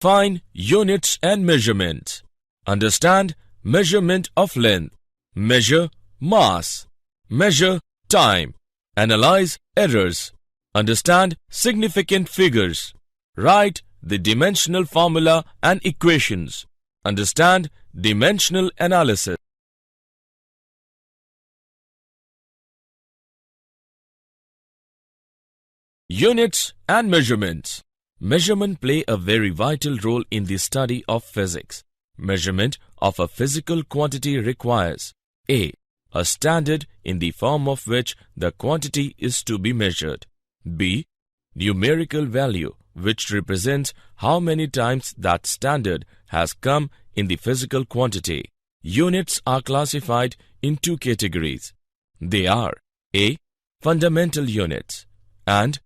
Find units and measurements. Understand measurement of length. Measure mass. Measure time. Analyze errors. Understand significant figures. Write the dimensional formula and equations. Understand dimensional analysis. Units and measurements. Measurement play a very vital role in the study of physics. Measurement of a physical quantity requires A. A standard in the form of which the quantity is to be measured. B. Numerical value which represents how many times that standard has come in the physical quantity. Units are classified in two categories. They are A. Fundamental units and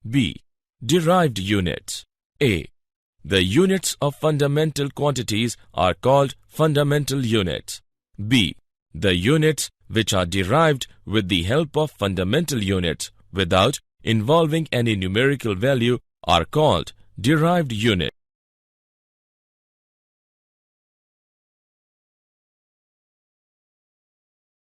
B. Derived units. A. The units of fundamental quantities are called fundamental units. B. The units which are derived with the help of fundamental units without involving any numerical value are called derived units.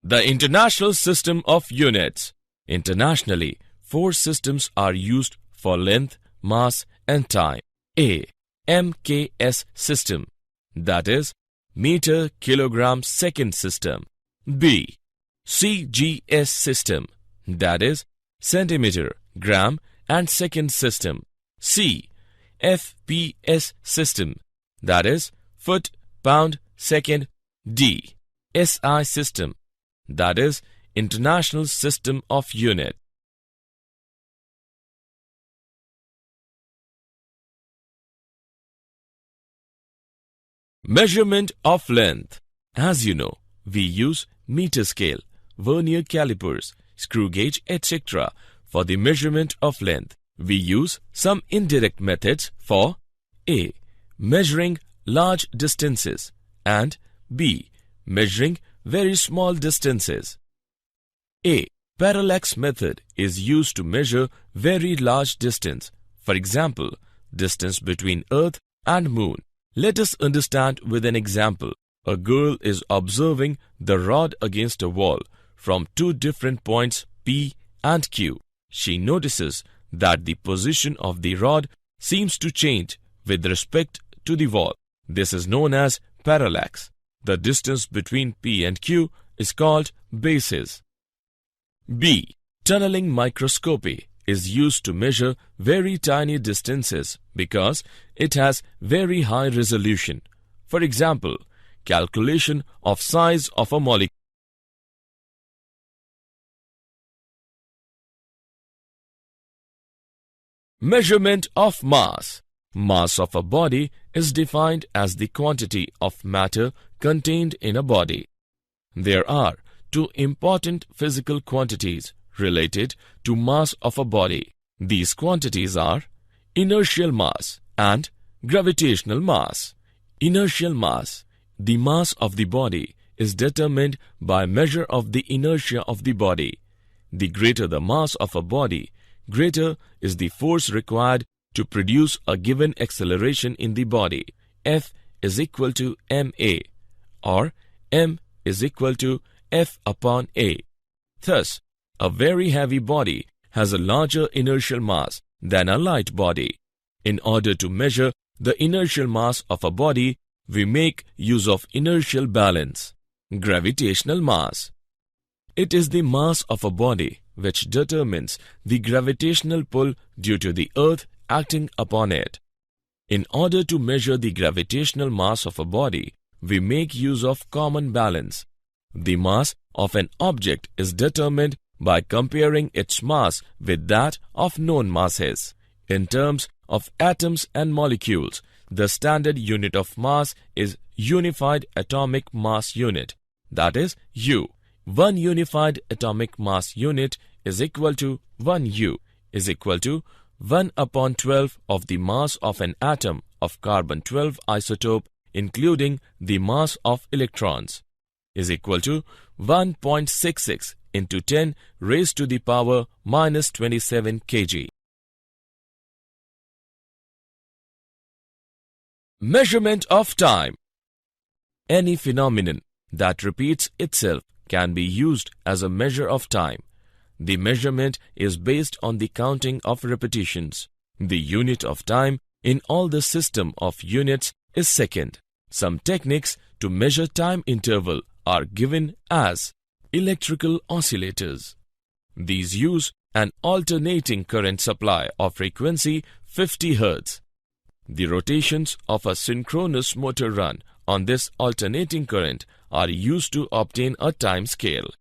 The International System of Units. Internationally, 4 systems are used for length, mass and time. A. MKS system, that is meter kilogram second system. B. CGS system, that is centimeter gram and second system. C. FPS system, that is foot pound second. D. SI system, that is International System of Units. Measurement of length. As you know, we use meter scale, vernier calipers, screw gauge, etc. for the measurement of length. We use some indirect methods for A. Measuring large distances and B. Measuring very small distances. A. Parallax method is used to measure very large distance. For example, distance between Earth and Moon. Let us understand with an example. A girl is observing the rod against a wall from 2 different points P and Q. She notices that the position of the rod seems to change with respect to the wall. This is known as parallax. The distance between P and Q is called basis. B. Tunneling microscopy is used to measure very tiny distances because it has very high resolution. For example, calculation of size of a molecule. Measurement of mass. Mass of a body is defined as the quantity of matter contained in a body. There are 2 important physical quantities related to mass of a body. These quantities are inertial mass and gravitational mass. Inertial mass. The mass of the body is determined by measure of the inertia of the body. The greater the mass of a body, greater is the force required to produce a given acceleration in the body. F is equal to ma, or m is equal to F upon A. Thus, a very heavy body has a larger inertial mass than a light body. In order to measure the inertial mass of a body, we make use of inertial balance. Gravitational mass. It is the mass of a body which determines the gravitational pull due to the earth acting upon it. In order to measure the gravitational mass of a body, we make use of common balance. The mass of an object is determined by comparing its mass with that of known masses. In terms of atoms and molecules, the standard unit of mass is Unified Atomic Mass Unit, that is U. 1 unified atomic mass unit is equal to 1 U is equal to 1 upon 12 of the mass of an atom of carbon-12 isotope including the mass of electrons is equal to 1.66 into 10 raised to the power minus 27 kg. Measurement of time. Any phenomenon that repeats itself can be used as a measure of time. The measurement is based on the counting of repetitions. The unit of time in all the system of units is second. Some techniques to measure time interval are given as electrical oscillators. These use an alternating current supply of frequency 50 Hz. The rotations of a synchronous motor run on this alternating current are used to obtain a time scale.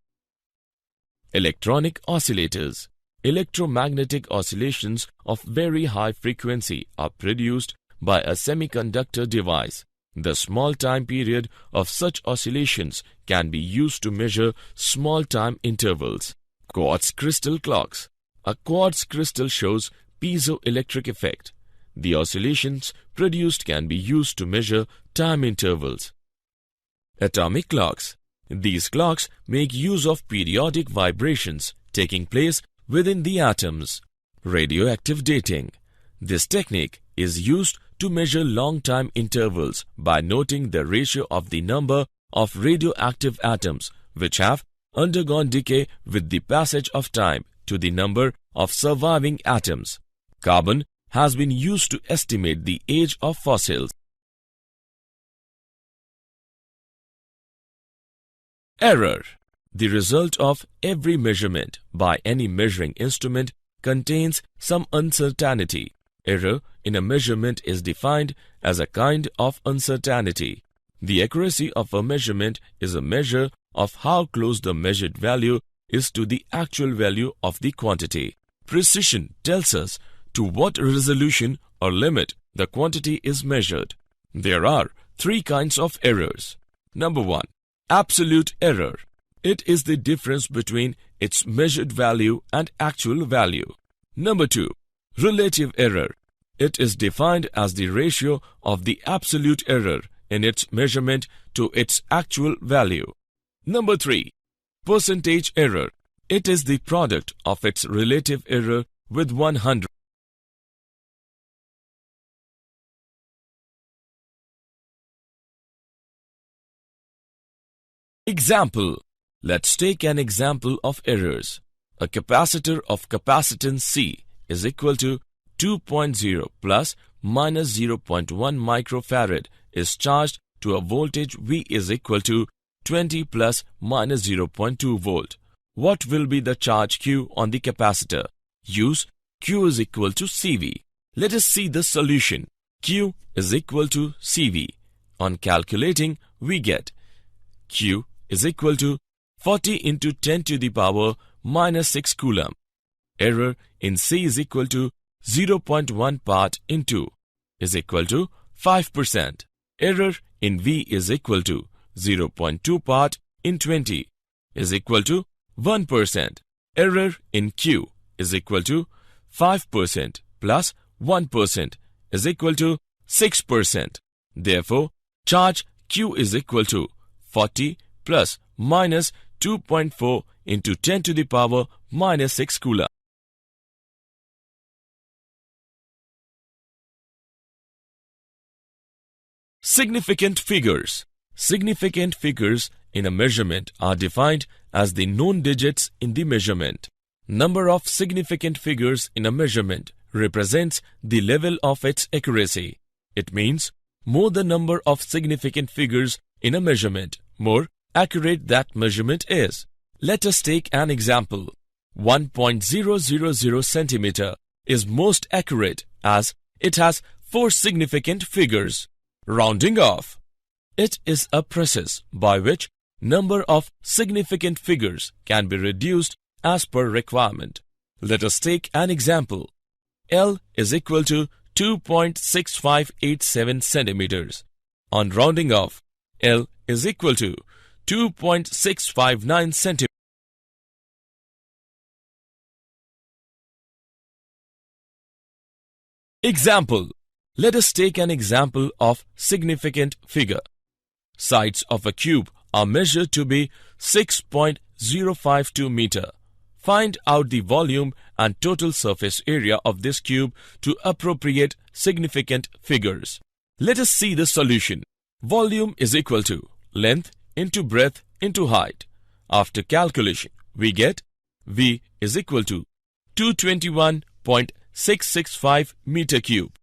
Electronic oscillators. Electromagnetic oscillations of very high frequency are produced by a semiconductor device. The small time period of such oscillations can be used to measure small time intervals. Quartz crystal clocks. A quartz crystal shows piezoelectric effect. The oscillations produced can be used to measure time intervals. Atomic clocks. These clocks make use of periodic vibrations taking place within the atoms. Radioactive dating. This technique is used to measure long time intervals by noting the ratio of the number of radioactive atoms which have undergone decay with the passage of time to the number of surviving atoms. Carbon has been used to estimate the age of fossils. Error. The result of every measurement by any measuring instrument contains some uncertainty. Error in a measurement is defined as a kind of uncertainty. The accuracy of a measurement is a measure of how close the measured value is to the actual value of the quantity. Precision tells us to what resolution or limit the quantity is measured. There are three kinds of errors. Number 1. Absolute error. It is the difference between its measured value and actual value. Number 2. Relative error. It is defined as the ratio of the absolute error in its measurement to its actual value. Number 3. Percentage error. It is the product of its relative error with 100. Example. Let's take an example of errors. A capacitor of capacitance C is equal to 2.0 plus minus 0.1 microfarad is charged to a voltage V is equal to 20 plus minus 0.2 volt. What will be the charge Q on the capacitor? Use Q is equal to CV. Let us see the solution. Q is equal to CV. On calculating, we get Q is equal to 40 into 10 to the power minus 6 coulomb. Error in C is equal to 0.1 part in 2 is equal to 5%. Error in V is equal to 0.2 part in 20 is equal to 1%. Error in Q is equal to 5% plus 1% is equal to 6%. Therefore, charge Q is equal to 40 plus minus 2.4 into 10 to the power minus 6 coulomb. Significant figures. Significant figures in a measurement are defined as the known digits in the measurement. Number of significant figures in a measurement represents the level of its accuracy. It means more the number of significant figures in a measurement, more accurate that measurement is. Let us take an example. 1.000 centimeter is most accurate as it has 4 significant figures. Rounding off. It is a process by which number of significant figures can be reduced as per requirement. Let us take an example. L is equal to 2.6587 centimeters. On rounding off, L is equal to 2.659 centimeters. Example. Let us take an example of significant figure. Sides of a cube are measured to be 6.052 meter. Find out the volume and total surface area of this cube to appropriate significant figures. Let us see the solution. Volume is equal to length into breadth into height. After calculation, we get V is equal to 221.665 meter cube.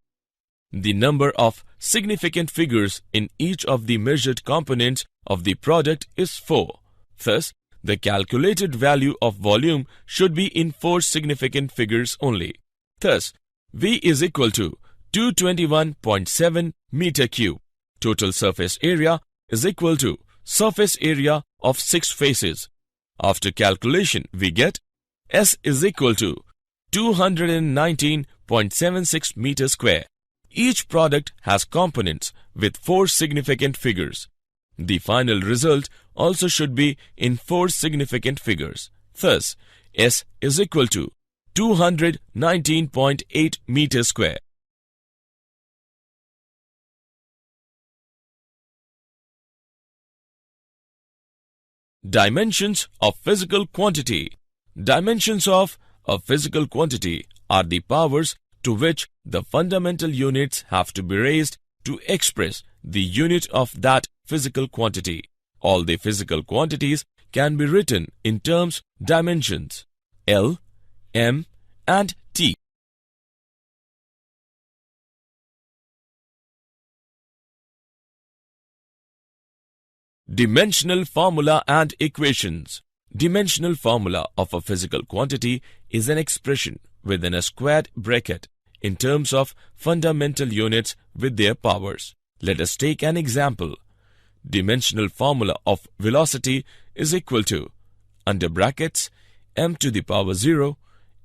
The number of significant figures in each of the measured components of the product is 4. Thus, the calculated value of volume should be in 4 significant figures only. Thus, V is equal to 221.7 meter cube. Total surface area is equal to surface area of 6 faces. After calculation, we get S is equal to 219.76 meter square. Each product has components with 4 significant figures. The final result also should be in 4 significant figures. Thus, S is equal to 219.8 meter square. Dimensions of physical quantity. Dimensions of a physical quantity are the powers to which the fundamental units have to be raised to express the unit of that physical quantity. All the physical quantities can be written in terms dimensions L, M, and T. Dimensional formula and equations. Dimensional formula of a physical quantity is an expression within a squared bracket in terms of fundamental units with their powers. Let us take an example. Dimensional formula of velocity is equal to under brackets m to the power 0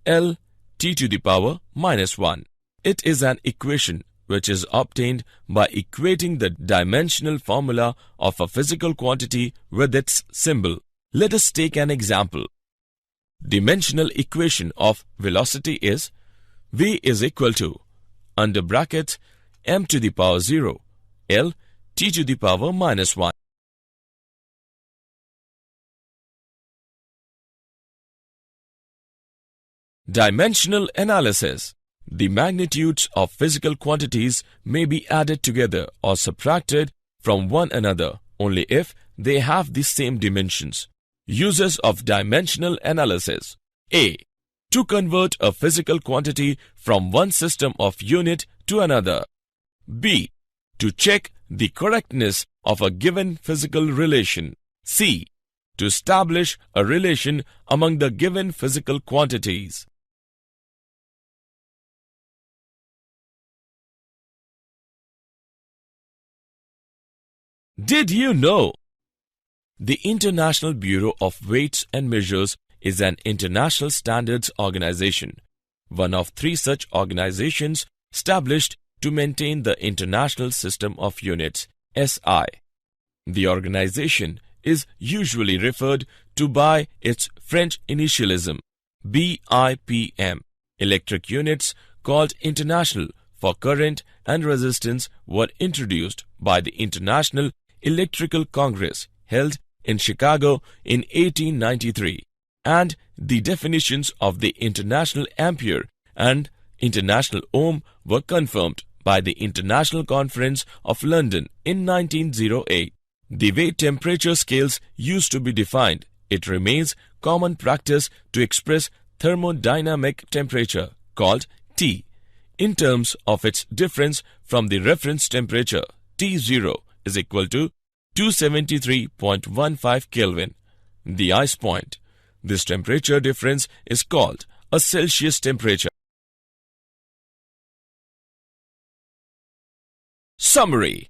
L t to the power minus 1. It is an equation which is obtained by equating the dimensional formula of a physical quantity with its symbol. Let us take an example. Dimensional equation of velocity is V is equal to under brackets m to the power 0 L t to the power minus 1. Dimensional analysis. The magnitudes of physical quantities may be added together or subtracted from one another only if they have the same dimensions. Uses of dimensional analysis. A. To convert a physical quantity from one system of unit to another. B. To check the correctness of a given physical relation. C. To establish a relation among the given physical quantities. Did you know? The International Bureau of Weights and Measures is an international standards organization, one of 3 such organizations established to maintain the International System of Units, SI. The organization is usually referred to by its French initialism, BIPM. Electric units called international for current and resistance were introduced by the International Electrical Congress held in Chicago in 1893, and the definitions of the International Ampere and International Ohm were confirmed by the International Conference of London in 1908. The way temperature scales used to be defined, it remains common practice to express thermodynamic temperature, called T, in terms of its difference from the reference temperature. T0 is equal to 273.15 Kelvin, the ice point. This temperature difference is called a Celsius temperature. Summary.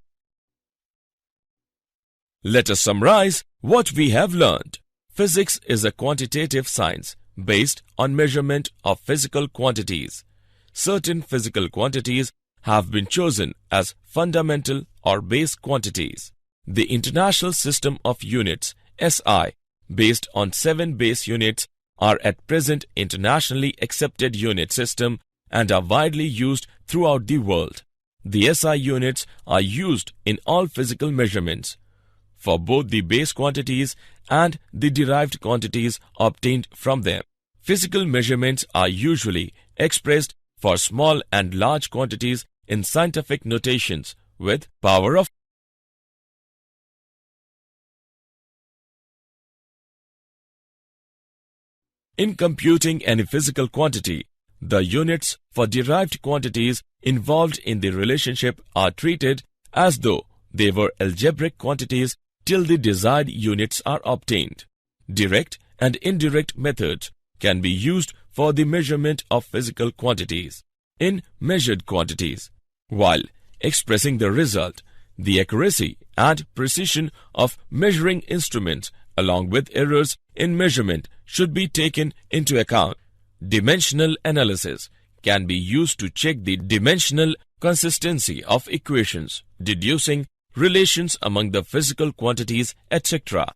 Let us summarize what we have learned. Physics is a quantitative science based on measurement of physical quantities. Certain physical quantities have been chosen as fundamental or base quantities. The International System of Units, SI, based on 7 base units, are at present internationally accepted unit system and are widely used throughout the world. The SI units are used in all physical measurements for both the base quantities and the derived quantities obtained from them. Physical measurements are usually expressed for small and large quantities in scientific notations, with power of. In computing any physical quantity, the units for derived quantities involved in the relationship are treated as though they were algebraic quantities till the desired units are obtained. Direct and indirect methods can be used for the measurement of physical quantities in measured quantities. While expressing the result, the accuracy and precision of measuring instruments along with errors in measurement should be taken into account. Dimensional analysis can be used to check the dimensional consistency of equations, deducing relations among the physical quantities, etc.